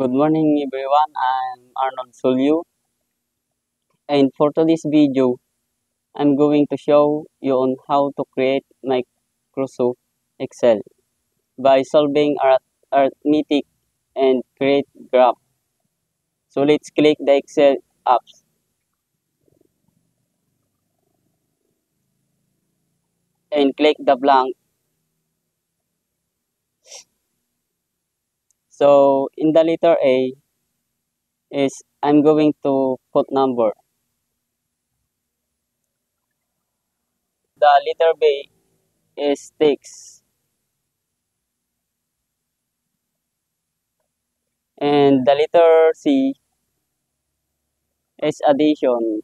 Good morning everyone, I'm Arnold Sulyu, and for today's video, I'm going to show you on how to create Microsoft Excel by solving arithmetic and create graph. So let's click the Excel apps and click the blank. So in the letter A is I'm going to put number. The letter B is text. And the letter C is addition.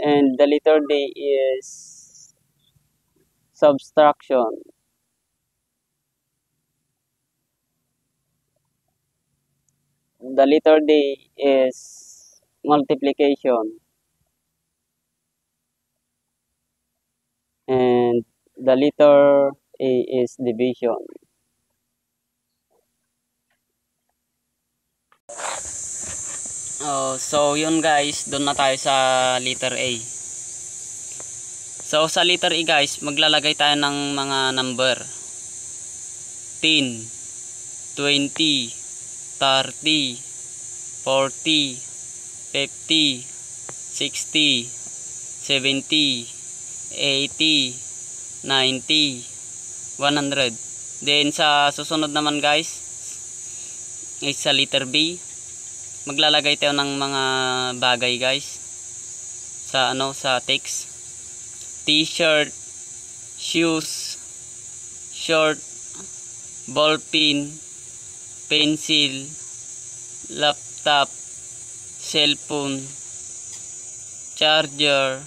And the letter D is subtraction. The letter D is multiplication. And the letter A is division. So yun guys, doon na tayo sa letter A. So sa letter A guys, maglalagay tayo ng mga number. 10, 20, 30, 40, 50, 60, 70, 80, 90, 100. Then sa susunod naman guys, is sa letter B, maglalagay tayo ng mga bagay guys sa sa text. T-shirt, shoes, short, ballpen, pencil, laptop, cellphone, charger,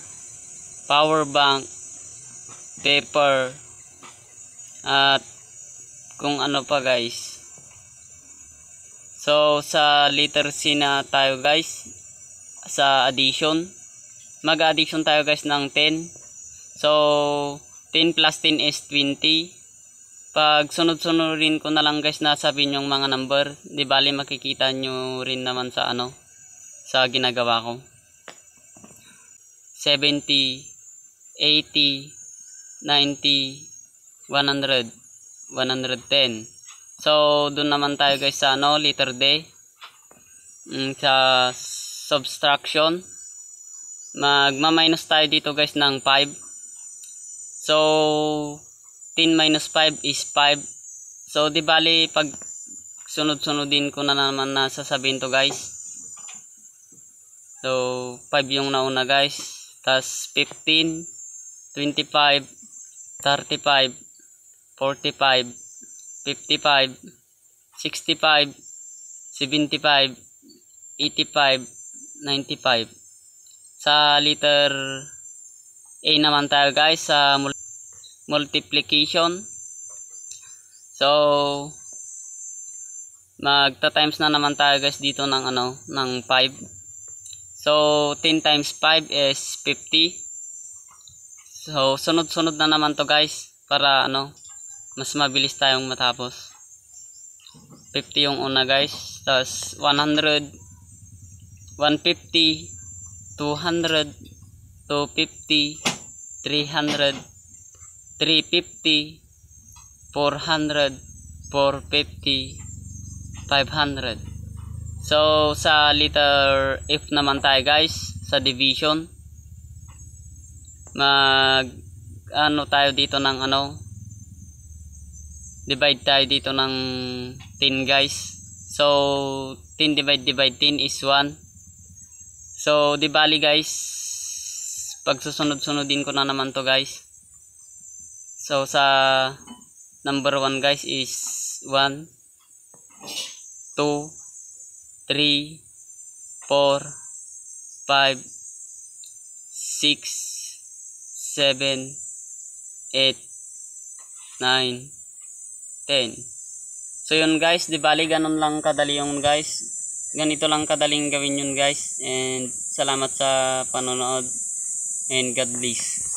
power bank, paper, at kung ano pa guys. So sa letter C na tayo guys, sa addition, mag-addition tayo guys ng 10. So 10 plus 10 is 20. Pag sunod-sunodin ko na lang guys na sabihin yung mga number, di bali makikita nyo rin naman sa sa ginagawa ko. 70, 80, 90, 100, 110. So doon naman tayo guys sa letter D. Sa subtraction, magma-minus tayo dito guys ng 5. So 10 minus 5 is 5. So di bali pag sunod-sunodin ko na naman na sasabihin to guys. So 5 yung nauna guys, tas 15, 25, 35, 45, 55, 65, 75, 85, 95. Sa letter A naman tayo guys sa multiplication. So magta-times na naman tayo guys dito ng ng 5. So 10 times 5 is 50. So sunod-sunod na naman to guys para mas mabilis tayong matapos. 50 yung una guys, tapos 100, 150, 200, 250, 300, 350, 400, 450, 500. So sa letter F naman tayo guys, sa division, mag tayo dito ng divide tayo dito ng 10 guys. So 10 divide 10 is 1. So di bali guys, pag susunod-sunodin ko na naman to guys. So sa number 1 guys is 1, 2, 3, 4, 5, 6, 7, 8, 9, 10. So yun guys, di bali ganun lang kadali yung guys. Ganito lang kadaling gawin yun guys. And salamat sa panonood. And God bless.